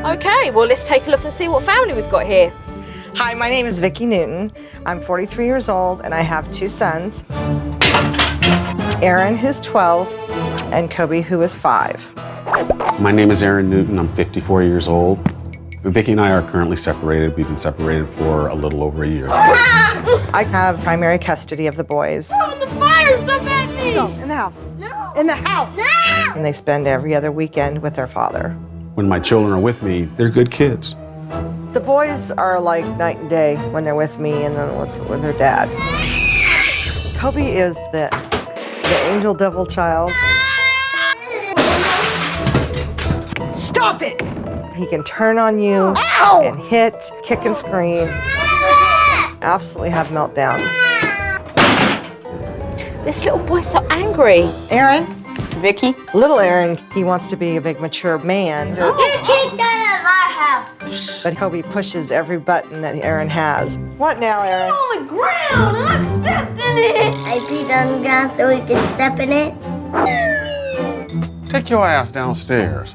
Okay, well, let's take a look and see what family we've got here. Hi, my name is Vicki Newton. I'm 43 years old and I have 2 sons. Aaron, who's 12, and Kobe, who is 5. My name is Aaron Newton. I'm 54 years old. Vicki and I are currently separated. We've been separated for a little over a year. I have primary custody of the boys. Oh, the fire! Stop at me! No, in the house. No. In the house. No. And they spend every other weekend with their father. When my children are with me, they're good kids. The boys are like night and day when they're with me and then with their dad. Kobe is the angel devil child. Stop it! He can turn on you and hit, kick and scream. Absolutely have meltdowns. This little boy's so angry. Aaron? Vicki? Little Aaron, he wants to be a big mature man. You kicked out of our house. But Kobe pushes every button that Aaron has. What now, Aaron? On the ground, and I stepped in it. I peed on the ground so we could step in it. Take your ass downstairs.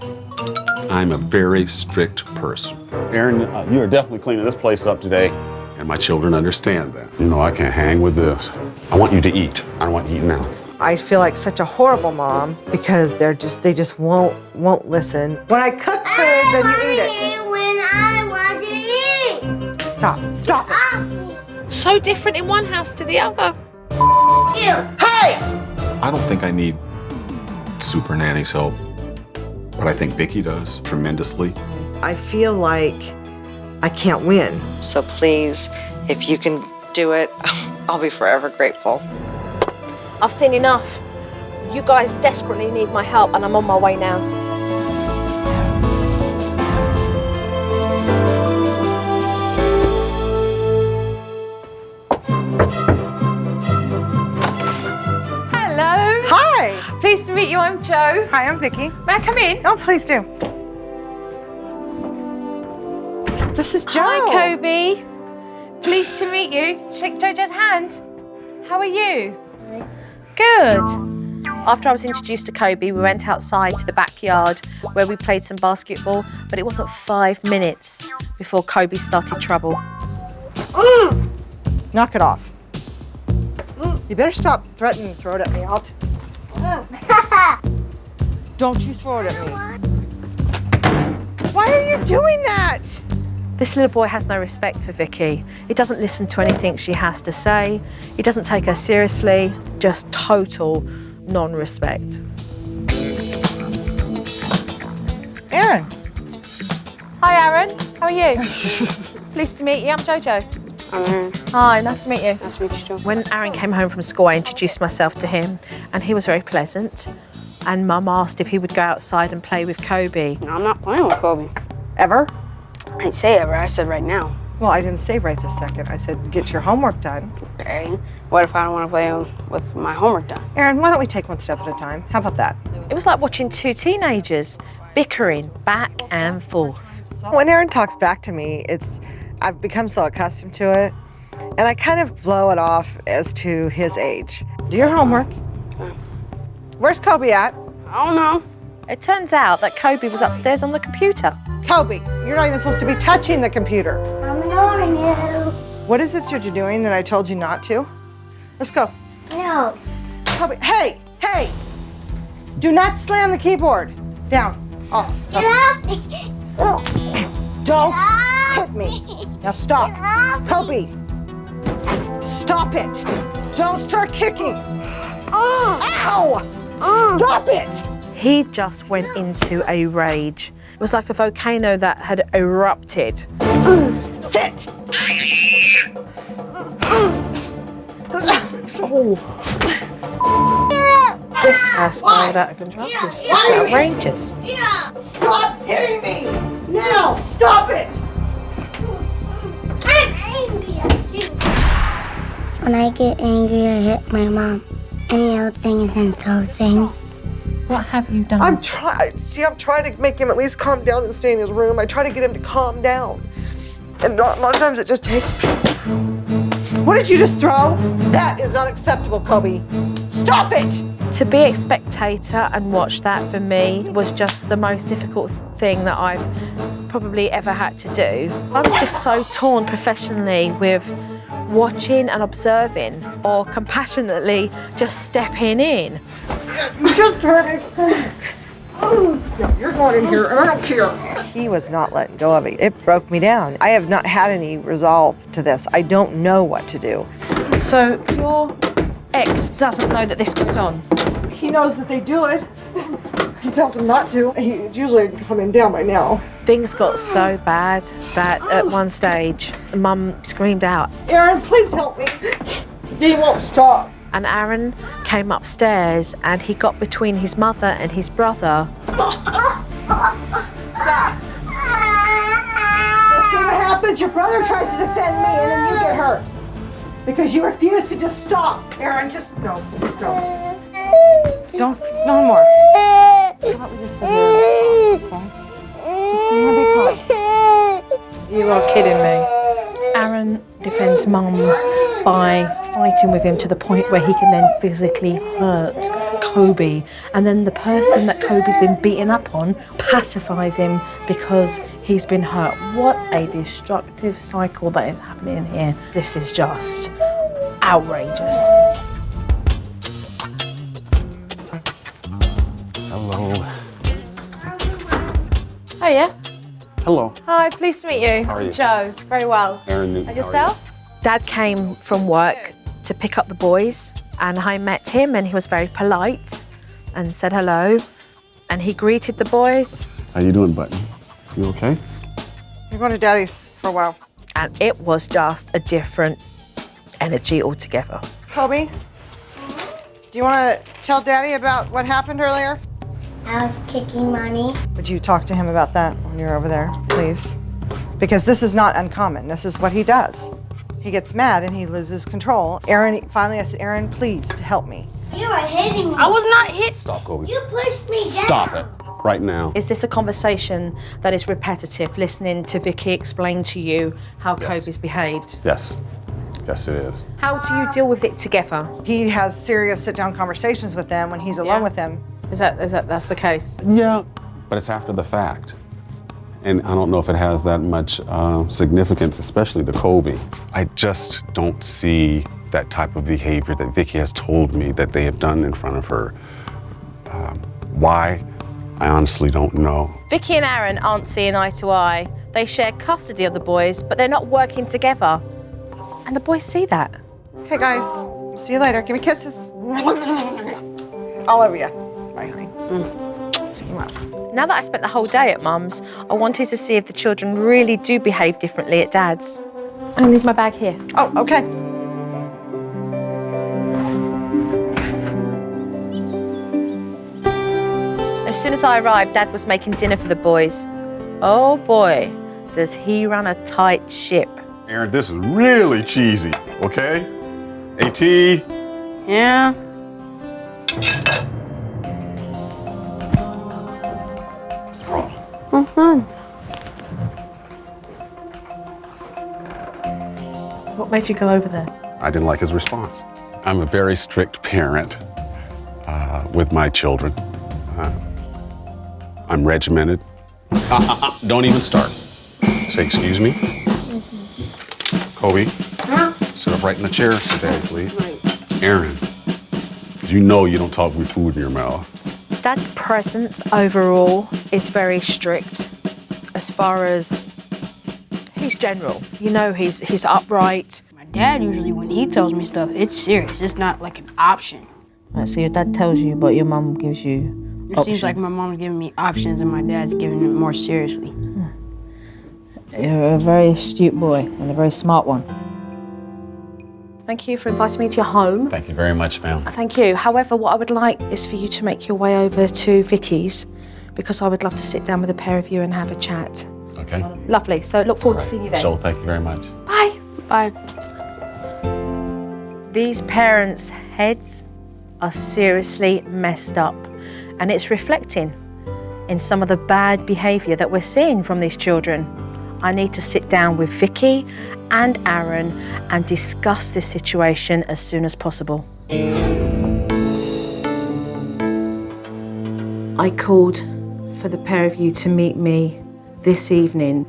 I'm a very strict person. Aaron, you are definitely cleaning this place up today. And my children understand that. You know, I can't hang with this. I want you to eat. I don't want you eating out. I feel like such a horrible mom because they just won't listen. When I cook food, then you eat it. When I want to eat. Stop it. So different in one house to the other. Ew. Hey! I don't think I need Supernanny's help, but I think Vicki does tremendously. I feel like I can't win. So please, if you can do it, I'll be forever grateful. I've seen enough. You guys desperately need my help and I'm on my way now. Hello. Hi. Pleased to meet you. I'm Jo. Hi, I'm Vicki. May I come in? Oh, please do. This is Jo. Hi, Kobe. Pleased to meet you. Shake Jojo's hand. How are you? Good. After I was introduced to Kobe, we went outside to the backyard where we played some basketball, but it wasn't 5 minutes before Kobe started trouble. Knock it off. You better stop threatening to throw it at me. Don't you throw it at me. Why are you doing that? This little boy has no respect for Vicki. He doesn't listen to anything she has to say. He doesn't take her seriously, just total non-respect. Aaron. Hi, Aaron. How are you? Pleased to meet you. I'm Jojo. I'm Aaron. Hi, nice to meet you. Nice to meet you, Jo. When Aaron came home from school, I introduced myself to him, and he was very pleasant. And Mum asked if he would go outside and play with Kobe. No, I'm not playing with Kobe. Ever? I didn't say ever. I said right now. Well, I didn't say right this second. I said get your homework done. Okay. What if I don't want to play with my homework done? Aaron, why don't we take one step at a time? How about that? It was like watching 2 teenagers bickering back and forth. When Aaron talks back to me, I've become so accustomed to it, and I kind of blow it off as to his age. Do your homework. Where's Kobe at? I don't know. It turns out that Kobe was upstairs on the computer. Kobe, you're not even supposed to be touching the computer. I'm ignoring you. What is it that you're doing that I told you not to? Let's go. No. Kobe, hey! Do not slam the keyboard. Down. Off. Get off me. Don't hit me. Now stop. Kobe, stop it. Don't start kicking. Ow! Stop it! He just went into a rage. It was like a volcano that had erupted. Sit! This has spiraled out of control. This is outrageous. Stop hitting me! Now! Stop it! I'm angry at you. When I get angry, I hit my mom. I yell things and throw things. What have you done? I'm trying to make him at least calm down and stay in his room. I try to get him to calm down. And a lot of times it just takes... What did you just throw? That is not acceptable, Kobe. Stop it! To be a spectator and watch that for me was just the most difficult thing that I've probably ever had to do. I was just so torn professionally with watching and observing or compassionately just stepping in. You just heard it. No, you're going in here and I don't care. He was not letting go of it. It broke me down. I have not had any resolve to this. I don't know what to do. So your ex doesn't know that this goes on? He knows that they do it. He tells him not to. He's usually coming down by now. Things got so bad that at one stage, Mum screamed out, Aaron, please help me. He won't stop. and Aaron came upstairs and he got between his mother and his brother. Stop. See what happens? Your brother tries to defend me and then you get hurt. Because you refuse to just stop. Aaron, just go. Just go. Don't, no more. How about we just sit here and talk, okay? Just sit here and be quiet. You are kidding me. Aaron defends Mum by fighting with him to the point where he can then physically hurt Kobe. And then the person that Kobe's been beaten up on pacifies him because he's been hurt. What a destructive cycle that is happening here. This is just outrageous. Hello. Oh yeah. Hello. Hi, pleased to meet you. How are you? Joe, very well. Aaron Newton. And yourself? Dad came from work to pick up the boys and I met him and he was very polite and said hello and he greeted the boys. How you doing, Button? You okay? You're going to Daddy's for a while. And it was just a different energy altogether. Kobe, do you want to tell Daddy about what happened earlier? I was kicking Mommy. Would you talk to him about that when you're over there, please? Because this is not uncommon. This is what he does. He gets mad and he loses control. Aaron, finally I said, Aaron, please help me. You are hitting me. I was not hit. Stop, Kobe. You pushed me down. Stop it right now. Is this a conversation that is repetitive, listening to Vicky explain to you how Yes. Kobe's behaved? Yes. Yes, it is. How do you deal with it together? He has serious sit-down conversations with them when he's alone Yeah. with them. That's the case? Yeah, but it's after the fact. And I don't know if it has that much significance, especially to Kobe. I just don't see that type of behavior that Vicky has told me that they have done in front of her. Why? I honestly don't know. Vicky and Aaron aren't seeing eye to eye. They share custody of the boys, but they're not working together. And the boys see that. Okay, guys, see you later. Give me kisses. All over you. Bye, honey. Now that I spent the whole day at Mum's, I wanted to see if the children really do behave differently at Dad's. I'm gonna leave my bag here. Oh, okay. As soon as I arrived, Dad was making dinner for the boys. Oh boy, does he run a tight ship. Aaron, this is really cheesy, okay? AT. Yeah. What's the problem? What made you go over there? I didn't like his response. I'm a very strict parent with my children. I'm regimented. Don't even start. Say, excuse me. Kobe, sit up right in the chair today, please. Aaron, you know you don't talk with food in your mouth. Dad's presence overall is very strict as far as he's general. You know, he's upright. My dad usually, when he tells me stuff, it's serious. It's not like an option. Right, so your dad tells you, but your mum gives you It seems like my mom's giving me options and my dad's giving it more seriously. You're a very astute boy and a very smart one. Thank you for inviting me to your home. Thank you very much, ma'am. Thank you. However, what I would like is for you to make your way over to Vicky's because I would love to sit down with the pair of you and have a chat. Okay. Lovely. So look forward to seeing you then. So, thank you very much. Bye. Bye. These parents' heads are seriously messed up and it's reflecting in some of the bad behaviour that we're seeing from these children. I need to sit down with Vicky and Aaron and discuss this situation as soon as possible. I called for the pair of you to meet me this evening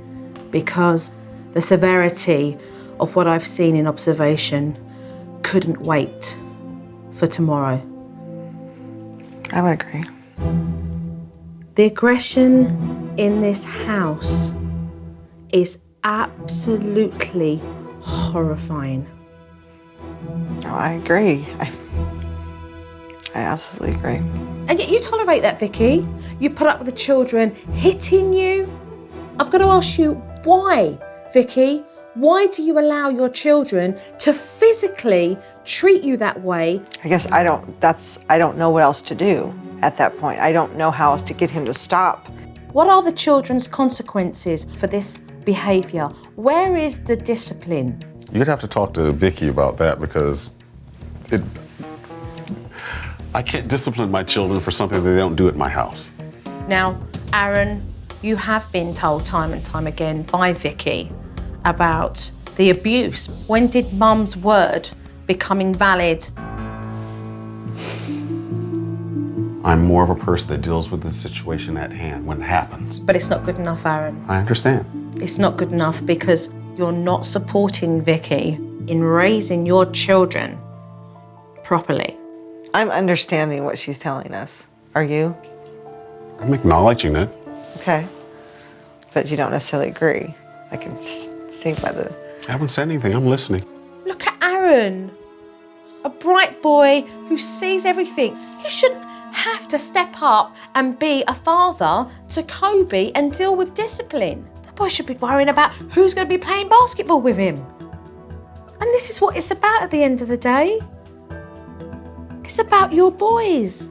because the severity of what I've seen in observation couldn't wait for tomorrow. I would agree. The aggression in this house is absolutely horrifying. Oh, I agree. I absolutely agree. And yet you tolerate that, Vicky. You put up with the children hitting you. I've got to ask you, why, Vicky? Why do you allow your children to physically treat you that way? I guess I don't know what else to do at that point. I don't know how else to get him to stop. What are the children's consequences for this behaviour? Where is the discipline? You'd have to talk to Vicky about that because I can't discipline my children for something that they don't do at my house. Now, Aaron, you have been told time and time again by Vicky about the abuse. When did Mum's word become invalid? I'm more of a person that deals with the situation at hand when it happens. But it's not good enough, Aaron. I understand. It's not good enough because you're not supporting Vicky in raising your children properly. I'm understanding what she's telling us. Are you? I'm acknowledging it. Okay. But you don't necessarily agree. I can see by the... I haven't said anything. I'm listening. Look at Aaron, a bright boy who sees everything. He shouldn't have to step up and be a father to Kobe and deal with discipline. The boy should be worrying about who's going to be playing basketball with him. And this is what it's about at the end of the day. It's about your boys.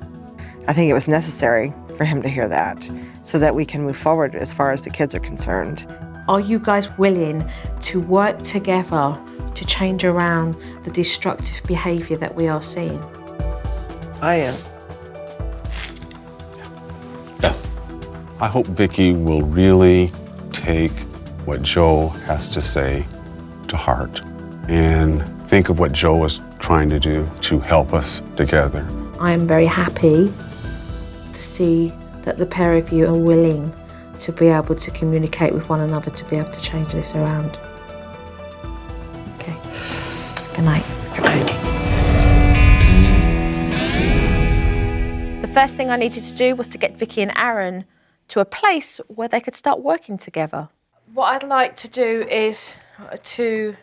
I think it was necessary for him to hear that so that we can move forward as far as the kids are concerned. Are you guys willing to work together to change around the destructive behaviour that we are seeing? I am. Yes. I hope Vicky will really take what Joe has to say to heart and think of what Joe is trying to do to help us together. I am very happy to see that the pair of you are willing to be able to communicate with one another to be able to change this around. Okay. Good night. Good night. The first thing I needed to do was to get Vicky and Aaron to a place where they could start working together. What I'd like to do is to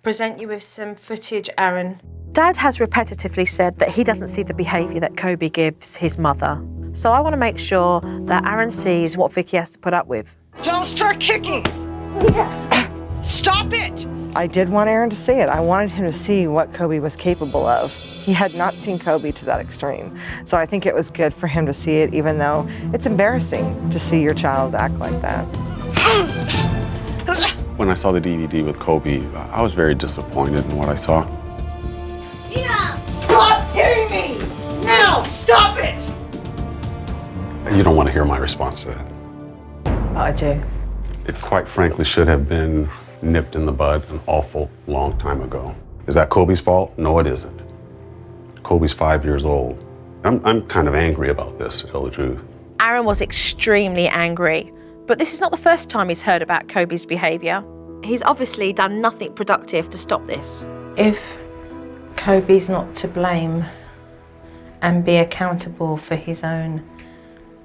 present you with some footage, Aaron. Dad has repetitively said that he doesn't see the behaviour that Kobe gives his mother. So I want to make sure that Aaron sees what Vicky has to put up with. Don't start kicking! Stop it! I did want Aaron to see it. I wanted him to see what Kobe was capable of. He had not seen Kobe to that extreme. So I think it was good for him to see it, even though it's embarrassing to see your child act like that. When I saw the DVD with Kobe, I was very disappointed in what I saw. Stop hitting me! Now, stop it! You don't want to hear my response to that. But I do. It quite frankly should have been nipped in the bud an awful long time ago. Is that Kobe's fault? No, it isn't. Kobe's 5 years old. I'm kind of angry about this, to tell the truth. Aaron was extremely angry, but this is not the first time he's heard about Kobe's behaviour. He's obviously done nothing productive to stop this. If Kobe's not to blame and be accountable for his own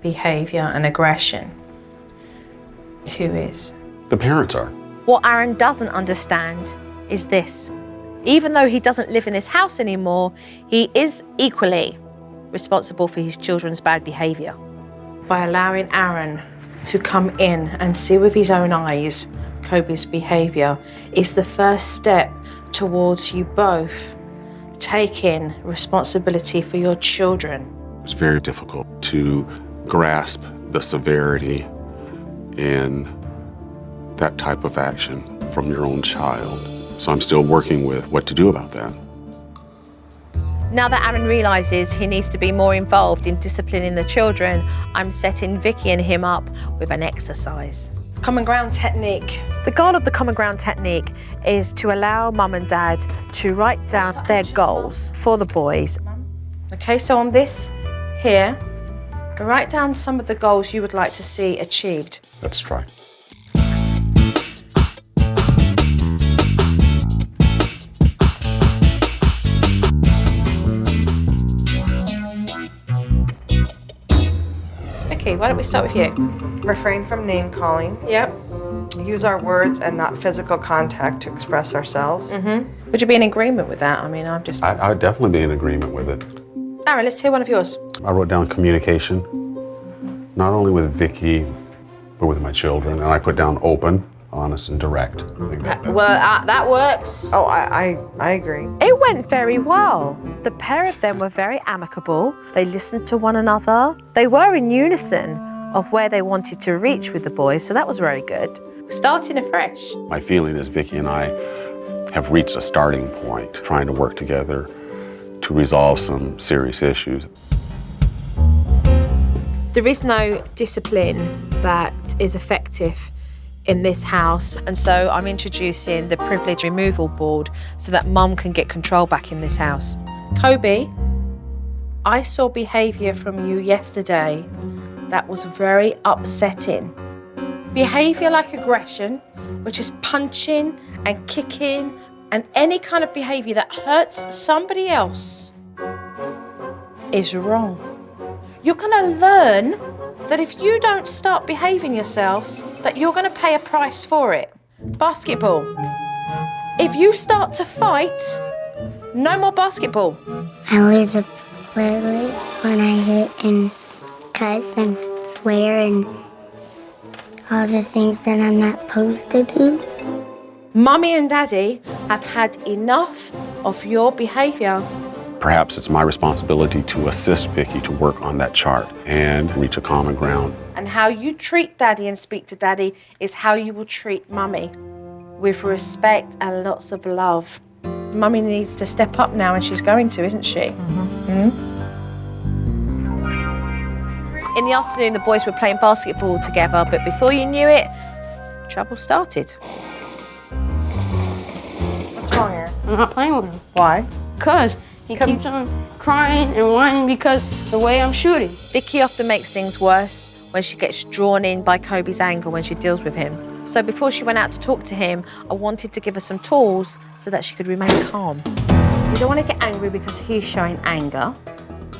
behaviour and aggression, who is? The parents are. What Aaron doesn't understand is this. Even though he doesn't live in this house anymore, he is equally responsible for his children's bad behaviour. By allowing Aaron to come in and see with his own eyes Kobe's behaviour is the first step towards you both taking responsibility for your children. It's very difficult to grasp the severity in that type of action from your own child. So I'm still working with what to do about that. Now that Aaron realises he needs to be more involved in disciplining the children, I'm setting Vicky and him up with an exercise. Common ground technique. The goal of the common ground technique is to allow mum and dad to write down their goals for the boys. Okay, so on this here, Write down some of the goals you would like to see achieved. Let's try. Vicky, why don't we start with you? Refrain from name calling. Yep. Use our words and not physical contact to express ourselves. Would you be in agreement with that? I mean, I'm just... I'd definitely be in agreement with it. Aaron, let's hear one of yours. I wrote down communication, not only with Vicky, but with my children. And I put down open, honest, and direct. I think That works. Oh, I agree. It went very well. The pair of them were very amicable. They listened to one another. They were in unison of where they wanted to reach with the boys, so that was very good. Starting afresh. My feeling is Vicky and I have reached a starting point, trying to work together to resolve some serious issues. There is no discipline that is effective in this house, and so I'm introducing the privilege removal board so that Mum can get control back in this house. Kobe, I saw behaviour from you yesterday that was very upsetting. Behaviour like aggression, which is punching and kicking and any kind of behaviour that hurts somebody else, is wrong. You're gonna learn that if you don't start behaving yourselves, that you're gonna pay a price for it. Basketball. If you start to fight, no more basketball. I lose a privilege when I hit and cuss and swear and all the things that I'm not supposed to do. Mummy and Daddy have had enough of your behaviour. Perhaps it's my responsibility to assist Vicky to work on that chart and reach a common ground. And how you treat Daddy and speak to Daddy is how you will treat Mummy, with respect and lots of love. Mummy needs to step up now, and she's going to, isn't she? In the afternoon, the boys were playing basketball together, but before you knew it, trouble started. What's wrong here? I'm not playing with him. Why? Because he keeps on crying and whining because the way I'm shooting. Vicky often makes things worse when she gets drawn in by Kobe's anger when she deals with him. So before she went out to talk to him, I wanted to give her some tools so that she could remain calm. You don't want to get angry because he's showing anger.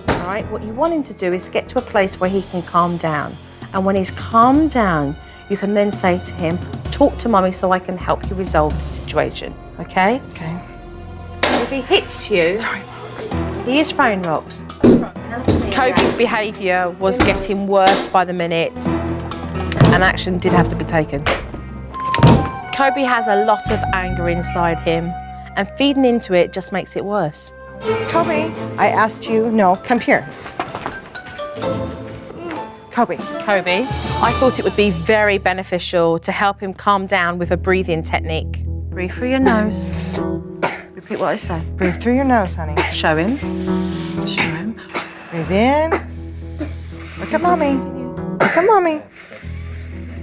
All right, what you want him to do is get to a place where he can calm down. And when he's calmed down, you can then say to him, talk to Mummy so I can help you resolve the situation, okay? Okay. If he hits you, he is throwing rocks. Kobe's behaviour was getting worse by the minute, and action did have to be taken. Kobe has a lot of anger inside him, and feeding into it just makes it worse. Kobe, I asked you, no, come here. Kobe. Kobe, I thought it would be very beneficial to help him calm down with a breathing technique. Breathe through your nose. Repeat what I say. Breathe through your nose, honey. Show him. Show him. Breathe in. Look at Mommy. Look at Mommy.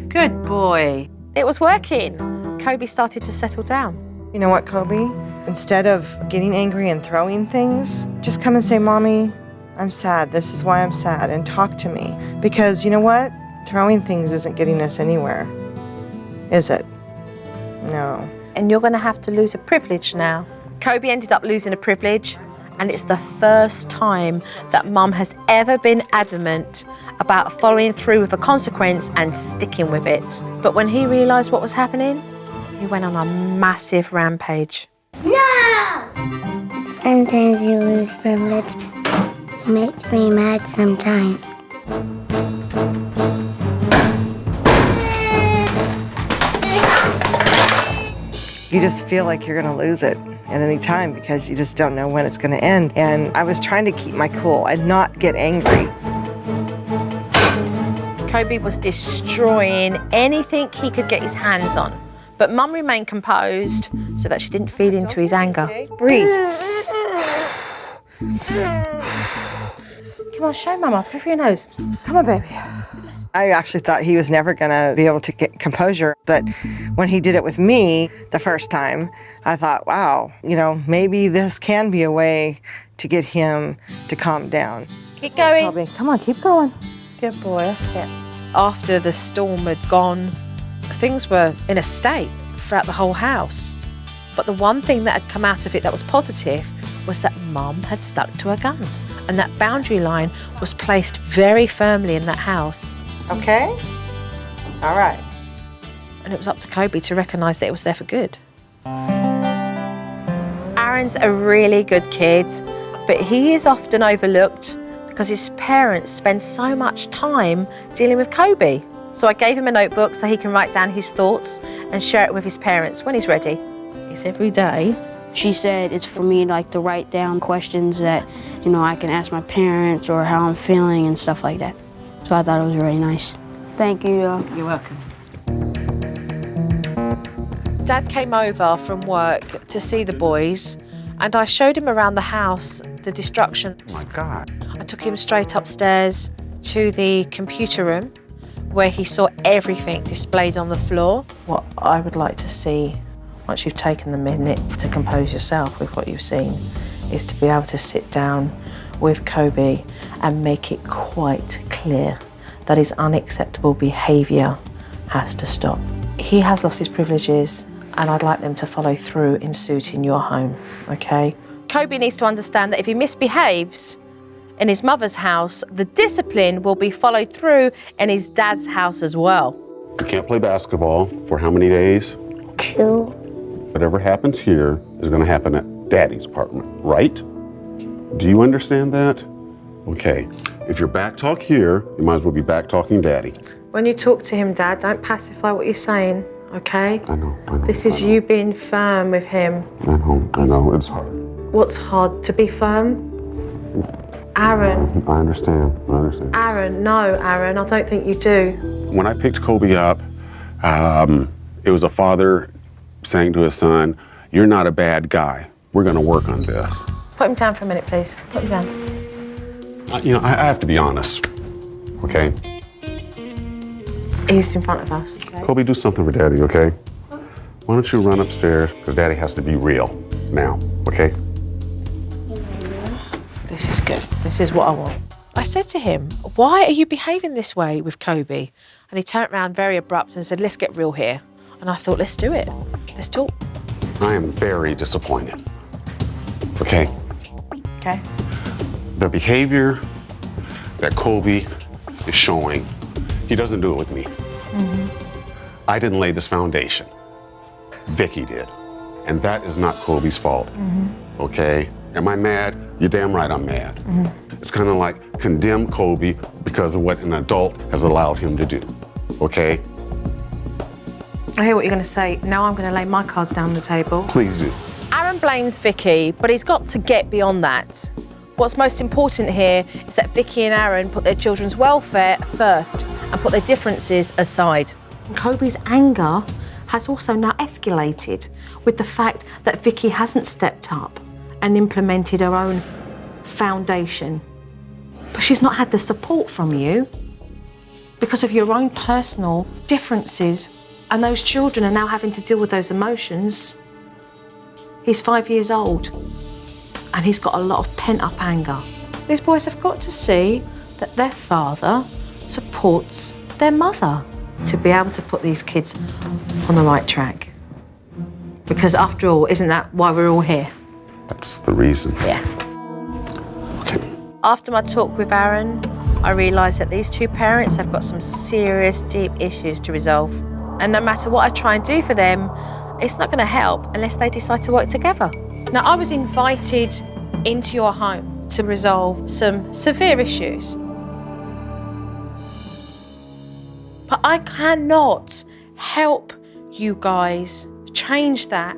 Good boy. It was working. Kobe started to settle down. You know what, Kobe? Instead of getting angry and throwing things, just come and say, Mommy, I'm sad. This is why I'm sad, and talk to me. Because you know what? Throwing things isn't getting us anywhere, is it? No. And you're going to have to lose a privilege now. Kobe ended up losing a privilege, and it's the first time that Mum has ever been adamant about following through with a consequence and sticking with it. But when he realised what was happening, he went on a massive rampage. No! Sometimes you lose privilege. Makes me mad sometimes. You just feel like you're gonna lose it at any time because you just don't know when it's gonna end. And I was trying to keep my cool and not get angry. Kobe was destroying anything he could get his hands on. But Mum remained composed so that she didn't feed into his anger. Breathe. Come on, show Mama. Breathe through your nose. Come on, baby. I actually thought he was never gonna be able to get composure, but when he did it with me the first time, I thought, wow, you know, maybe this can be a way to get him to calm down. Keep going. Kobe, come on, keep going. Good boy, that's it. After the storm had gone, things were in a state throughout the whole house. But the one thing that had come out of it that was positive was that Mum had stuck to her guns, and that boundary line was placed very firmly in that house. Okay? All right. And it was up to Kobe to recognise that it was there for good. Aaron's a really good kid, but he is often overlooked because his parents spend so much time dealing with Kobe. So I gave him a notebook so he can write down his thoughts and share it with his parents when he's ready. It's every day. She said it's for me like to write down questions that, you know, I can ask my parents or how I'm feeling and stuff like that. So I thought it was really nice. Thank you. You're welcome. Dad came over from work to see the boys, and I showed him around the house the destruction. Oh my God. I took him straight upstairs to the computer room where he saw everything displayed on the floor. What I would like to see, once you've taken the minute to compose yourself with what you've seen, is to be able to sit down with Kobe and make it quite clear that his unacceptable behaviour has to stop. He has lost his privileges, and I'd like them to follow through in suiting your home, okay? Kobe needs to understand that if he misbehaves in his mother's house, the discipline will be followed through in his dad's house as well. You can't play basketball for how many days? 2. Whatever happens here is going to happen at Daddy's apartment, right? Do you understand that? Okay. If you're back talk here, you might as well be back talking Daddy. When you talk to him, Dad, don't pacify what you're saying, okay? I know. This is you being firm with him. I know, it's hard. What's hard? To be firm? Aaron. I understand. Aaron, no, Aaron, I don't think you do. When I picked Kobe up, it was a father saying to his son, "You're not a bad guy. We're going to work on this." Put him down for a minute, please. Put him down. I have to be honest, okay? He's in front of us. Okay? Kobe, do something for Daddy, okay? Why don't you run upstairs, because Daddy has to be real now, okay? This is good. This is what I want. I said to him, why are you behaving this way with Kobe? And he turned around very abrupt and said, let's get real here. And I thought, let's do it. Let's talk. I am very disappointed, okay? Okay. The behavior that Kobe is showing, he doesn't do it with me. I didn't lay this foundation. Vicky did. And that is not Kobe's fault, okay? Am I mad? You're damn right I'm mad. It's kind of like condemn Kobe because of what an adult has allowed him to do, okay? I hear what you're going to say. Now I'm going to lay my cards down on the table. Please do. Aaron blames Vicky, but he's got to get beyond that. What's most important here is that Vicky and Aaron put their children's welfare first and put their differences aside. Kobe's anger has also now escalated with the fact that Vicky hasn't stepped up and implemented her own foundation. But she's not had the support from you because of your own personal differences, and those children are now having to deal with those emotions. He's 5 years old and he's got a lot of pent-up anger. These boys have got to see that their father supports their mother to be able to put these kids on the right track. Because after all, isn't that why we're all here? That's the reason. Yeah. Okay. After my talk with Aaron, I realised that these two parents have got some serious, deep issues to resolve. And no matter what I try and do for them, it's not going to help unless they decide to work together. Now, I was invited into your home to resolve some severe issues. But I cannot help you guys change that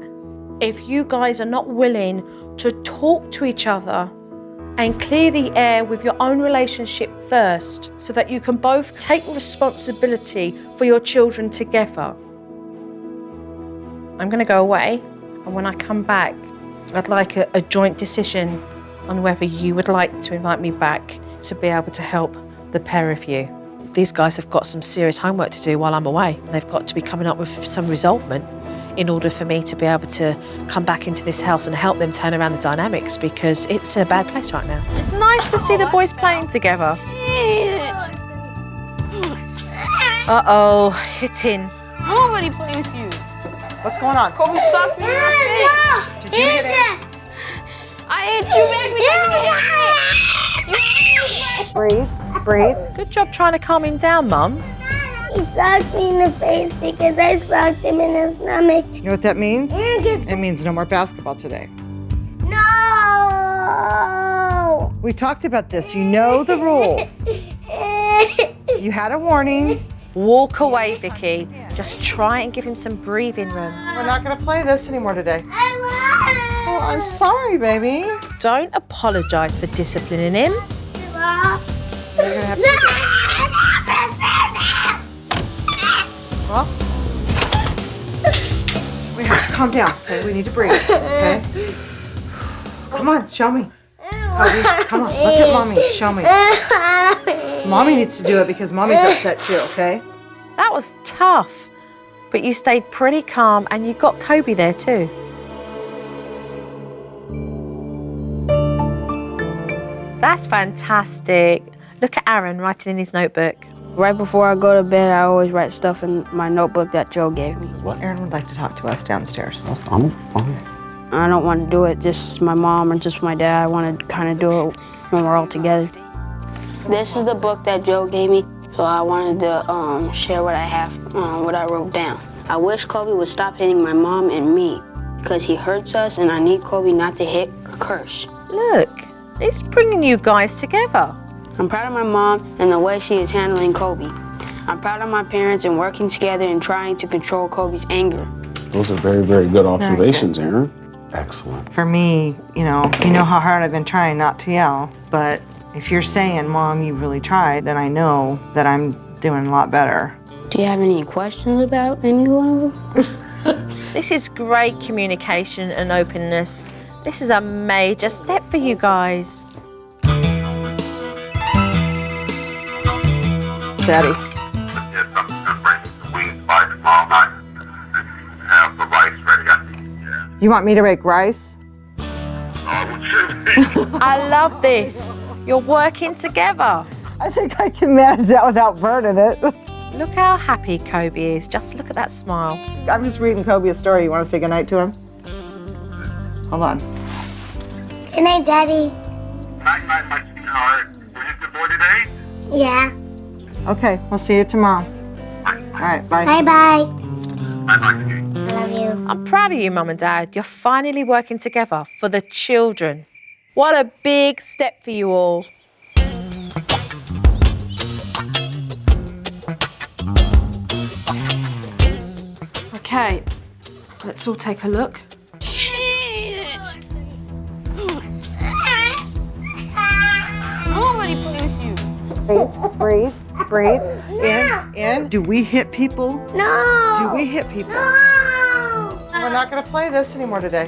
if you guys are not willing to talk to each other and clear the air with your own relationship first so that you can both take responsibility for your children together. I'm going to go away, and when I come back, I'd like a joint decision on whether you would like to invite me back to be able to help the pair of you. These guys have got some serious homework to do while I'm away. They've got to be coming up with some resolvement in order for me to be able to come back into this house and help them turn around the dynamics, because it's in a bad place right now. It's nice to see the boys playing together. Uh-oh, hitting. Nobody play with you. What's going on? Kobe sucked me in my face. Did you hit him? I hit you back because you hit me. Breathe, breathe. Good job trying to calm him down, Mum. He sucked me in the face because I sucked him in his stomach. You know what that means? Aaron gets It means no more basketball today. no. We talked about this. You know the rules. You had a warning. Walk away, Vicky. Just try and give him some breathing room. We're not going to play this anymore today. Oh, I'm sorry, baby. Don't apologise for disciplining him. You're going to have to... Well, we have to calm down, okay? We need to breathe, okay? Come on, show me. Kobe, come on, look at Mommy. Show me. Mommy needs to do it because Mommy's upset too, okay? That was tough, but you stayed pretty calm and you got Kobe there too. That's fantastic. Look at Aaron writing in his notebook. Right before I go to bed, I always write stuff in my notebook that Joe gave me. Aaron would like to talk to us downstairs. I'm fine. I don't want to do it just my mom or just my dad. I want to kind of do it when we're all together. This is the book that Joe gave me, so I wanted to share what I have, what I wrote down. I wish Kobe would stop hitting my mom and me because he hurts us and I need Kobe not to hit or curse. Look, it's bringing you guys together. I'm proud of my mom and the way she is handling Kobe. I'm proud of my parents and working together and trying to control Kobe's anger. Those are very, very good observations, Aaron. Excellent. For me, you know how hard I've been trying not to yell, but if you're saying, Mom, you really tried, then I know that I'm doing a lot better. Do you have any questions about any one of them? This is great communication and openness. This is a major step for you guys. Daddy. You want me to make rice? I love this. You're working together. I think I can manage that without burning it. Look how happy Kobe is. Just look at that smile. I'm just reading Kobe a story. You want to say goodnight to him? Hold on. Good night, Daddy. Night, my sweetheart. Was it good boy today? Yeah. Okay, we'll see you tomorrow. All right, bye. Bye-bye. Bye-bye. I love you. I'm proud of you, Mum and Dad. You're finally working together for the children. What a big step for you all. Okay, let's all take a look. Nobody play with you. Breathe, breathe. In. Do we hit people? No. Do we hit people? No. We're not going to play this anymore today.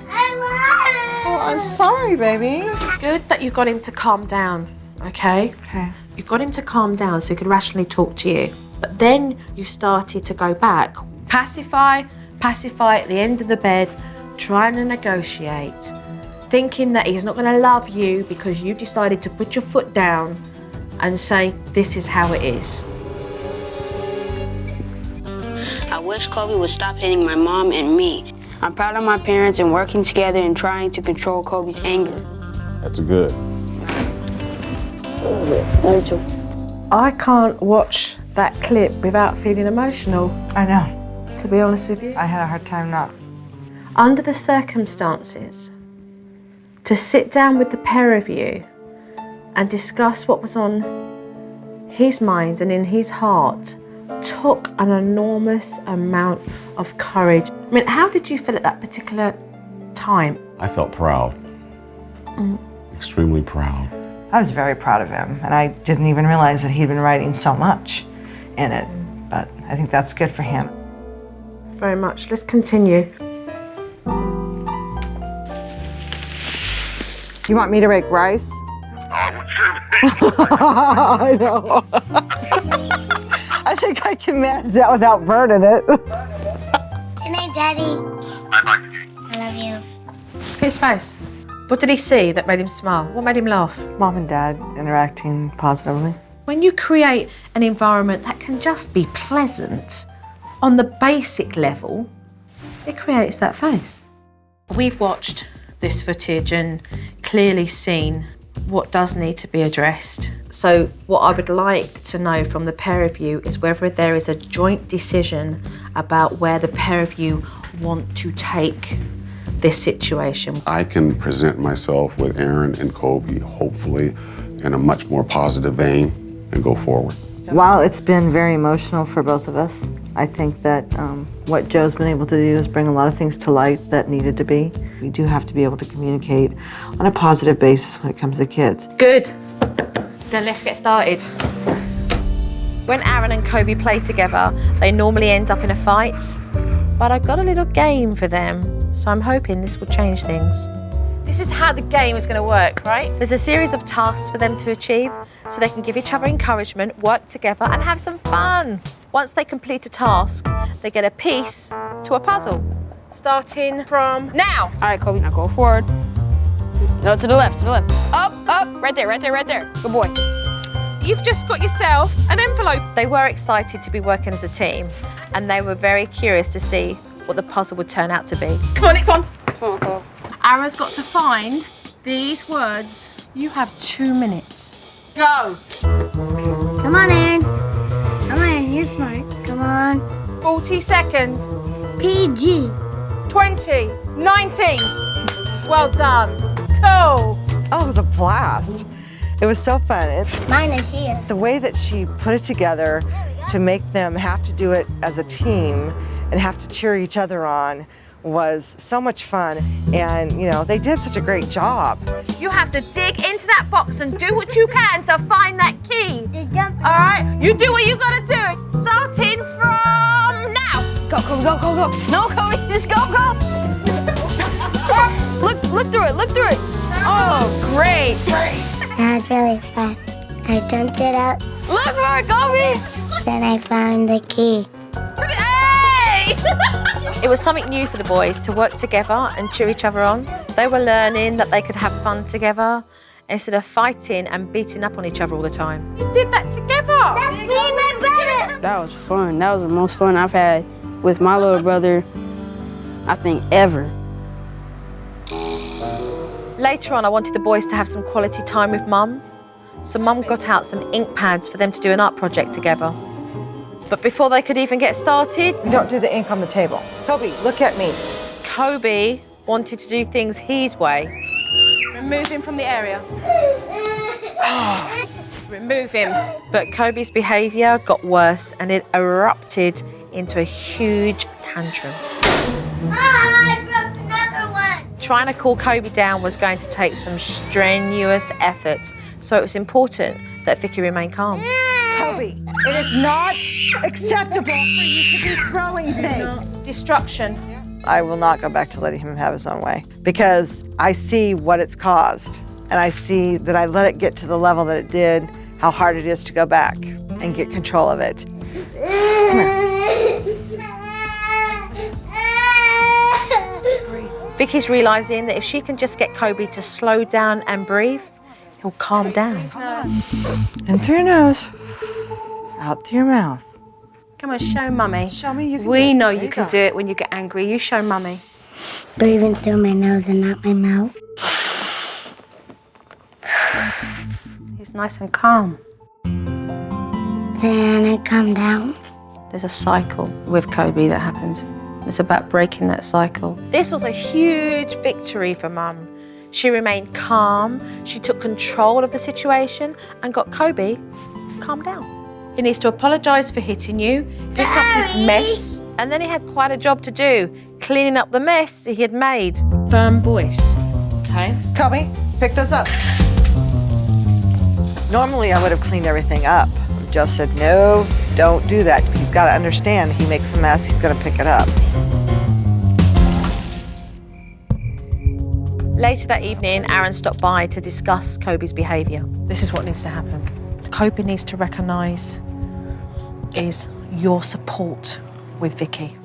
Oh, I'm sorry, baby. Good that you got him to calm down, okay? Okay. You got him to calm down so he could rationally talk to you. But then you started to go back. Pacify at the end of the bed, trying to negotiate, thinking that he's not going to love you because you decided to put your foot down and say, this is how it is. I wish Kobe would stop hitting my mom and me. I'm proud of my parents and working together and trying to control Kobe's anger. That's good. Me too. I can't watch that clip without feeling emotional, I know. to be honest with you. I had a hard time not. Under the circumstances, to sit down with the pair of you and discuss what was on his mind and in his heart took an enormous amount of courage. I mean, how did you feel at that particular time? I felt proud. Extremely proud. I was very proud of him, and I didn't even realize that he'd been writing so much in it. But I think that's good for him. Very much. Let's continue. You want me to make rice? I I know. I think I can manage that without burning it. Good night, Daddy. Bye-bye. I love you. Look at his face. What did he see that made him smile? What made him laugh? Mom and Dad interacting positively. When you create an environment that can just be pleasant on the basic level, it creates that face. We've watched this footage and clearly seen what does need to be addressed. So what I would like to know from the pair of you is whether there is a joint decision about where the pair of you want to take this situation. I can present myself with Aaron and Kobe, hopefully, in a much more positive vein and go forward. While it's been very emotional for both of us, I think that what Joe's been able to do is bring a lot of things to light that needed to be. We do have to be able to communicate on a positive basis when it comes to kids. Good. Then let's get started. When Aaron and Kobe play together, they normally end up in a fight. But I've got a little game for them, so I'm hoping this will change things. This is how the game is going to work, right? There's a series of tasks for them to achieve so they can give each other encouragement, work together and have some fun. Once they complete a task, they get a piece to a puzzle. Starting from now. All right, Kobe, now go forward. No, to the left, to the left. Up, up, right there, right there, right there. Good boy. You've just got yourself an envelope. They were excited to be working as a team and they were very curious to see what the puzzle would turn out to be. Come on, next one. Aaron's got to find these words. You have 2 minutes. Go. Come on, Aaron. Come on, you're smart. Come on. 40 seconds. PG. 20, 19. Well done. Cool. Oh, it was a blast. It was so fun. Mine is here. The way that she put it together to make them have to do it as a team and have to cheer each other on was so much fun. And, you know, they did such a great job. You have to dig into that box and do what you can to find that key. All right? You do what you gotta do. Starting from now. Go, Kobe, go, go, go. No, Kobe, just go, go. Look through it, look through it. Oh, great. That was really fun. I jumped it up, Look for it, Kobe. then I found the key. Hey! It was something new for the boys to work together and cheer each other on. They were learning that they could have fun together instead of fighting and beating up on each other all the time. You did that together. That's me and my brother. That was fun. That was the most fun I've had with my little brother, I think, ever. Later on, I wanted the boys to have some quality time with Mum. So Mum got out some ink pads for them to do an art project together. But before they could even get started, You don't do the ink on the table. Kobe, look at me. Kobe wanted to do things his way. Remove him from the area. Remove him. But Kobe's behaviour got worse and it erupted into a huge tantrum. I broke another one. Trying to cool Kobe down was going to take some strenuous effort, so it was important that Vicky remain calm. Kobe, it is not acceptable for you to be throwing things. Destruction. I will not go back to letting him have his own way because I see what it's caused and I see that I let it get to the level that it did, how hard it is to go back and get control of it. Vicky's realising that if she can just get Kobe to slow down and breathe, he'll calm down. In through your nose, out through your mouth. Come on, show Mummy. Show me you can do We it. know There you can go. do it when you get angry. You show Mummy. Breathing through my nose and not my mouth. He's nice and calm. Then I calm down. There's a cycle with Kobe that happens. It's about breaking that cycle. This was a huge victory for Mum. She remained calm, she took control of the situation and got Kobe to calm down. He needs to apologise for hitting you, pick up his mess, and then he had quite a job to do, cleaning up the mess he had made. Firm voice, okay? Kobe, pick those up. Normally I would have cleaned everything up. Joe said, no, don't do that. He's got to understand he makes a mess, he's going to pick it up. Later that evening, Aaron stopped by to discuss Kobe's behaviour. This is what needs to happen. Kobe needs to recognise is your support with Vicky.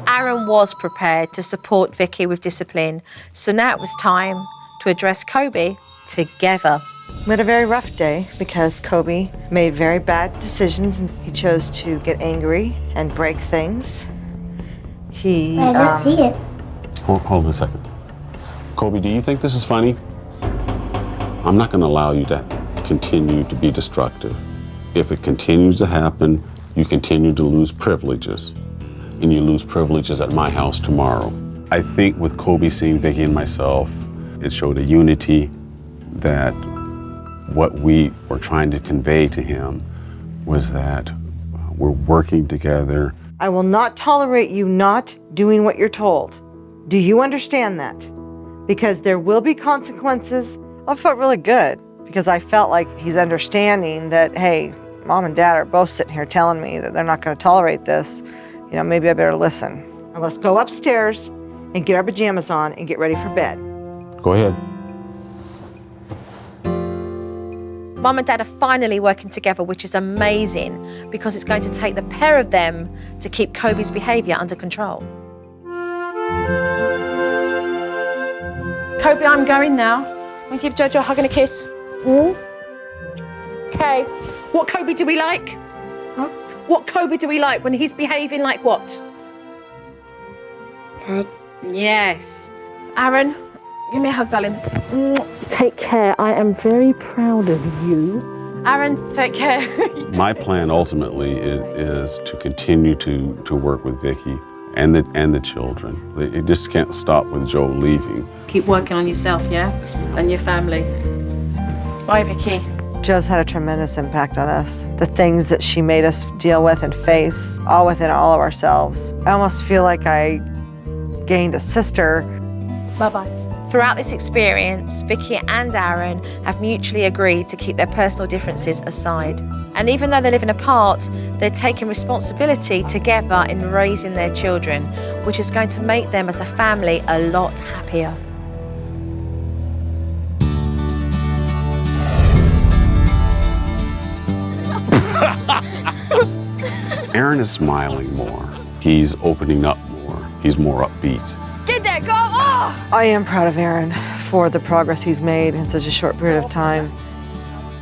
Aaron was prepared to support Vicky with discipline, so now it was time to address Kobe together. We had a very rough day because Kobe made very bad decisions and he chose to get angry and break things. I didn't see it. Hold on a second. Kobe, do you think this is funny? I'm not going to allow you to continue to be destructive. If it continues to happen, you continue to lose privileges, and you lose privileges at my house tomorrow. I think with Kobe seeing Vicky and myself, it showed a unity that what we were trying to convey to him was that we're working together. I will not tolerate you not doing what you're told. Do you understand that? Because there will be consequences. I felt really good because I felt like he's understanding that, hey, mom and dad are both sitting here telling me that they're not going to tolerate this. You know, maybe I better listen. Now let's go upstairs and get our pajamas on and get ready for bed. Go ahead. Mum and Dad are finally working together, which is amazing because it's going to take the pair of them to keep Kobe's behaviour under control. Kobe, I'm going now. I'm going to give Jojo a hug and a kiss. Okay. What Kobe do we like? Huh? What Kobe do we like when he's behaving like what? Good. Yes. Aaron, give me a hug, darling. Take care. I am very proud of you. Aaron, take care. My plan ultimately is to continue to work with Vicky and the children. It just can't stop with Joe leaving. Keep working on yourself, yeah? And your family. Bye, Vicky. Joe's had a tremendous impact on us. The things that she made us deal with and face, all within all of ourselves. I almost feel like I gained a sister. Bye-bye. Throughout this experience, Vicky and Aaron have mutually agreed to keep their personal differences aside. And even though they're living apart, they're taking responsibility together in raising their children, which is going to make them as a family a lot happier. Aaron is smiling more. He's opening up more. He's more upbeat. Did that go? Oh! I am proud of Aaron for the progress he's made in such a short period of time.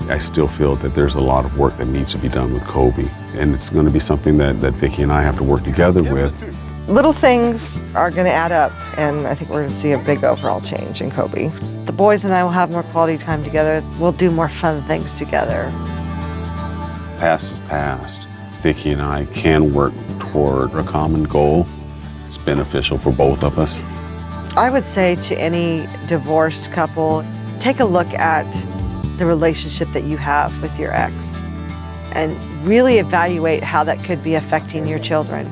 I still feel that there's a lot of work that needs to be done with Kobe, and it's going to be something that Vicky and I have to work together with. Little things are going to add up, and I think we're going to see a big overall change in Kobe. The boys and I will have more quality time together. We'll do more fun things together. Past is past. Vicky and I can work toward a common goal. It's beneficial for both of us. I would say to any divorced couple, take a look at the relationship that you have with your ex and really evaluate how that could be affecting your children,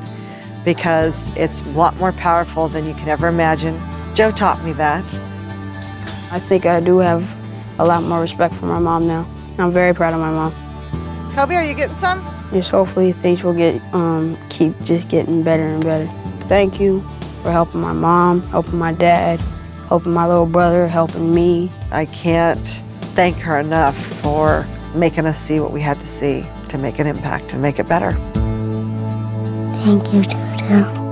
because it's a lot more powerful than you can ever imagine. Joe taught me that. I think I do have a lot more respect for my mom now. I'm very proud of my mom. Kobe, are you getting some? Just hopefully things will keep just getting better and better. Thank you for helping my mom, helping my dad, helping my little brother, helping me. I can't thank her enough for making us see what we had to see to make an impact and make it better. Thank you, Jojo.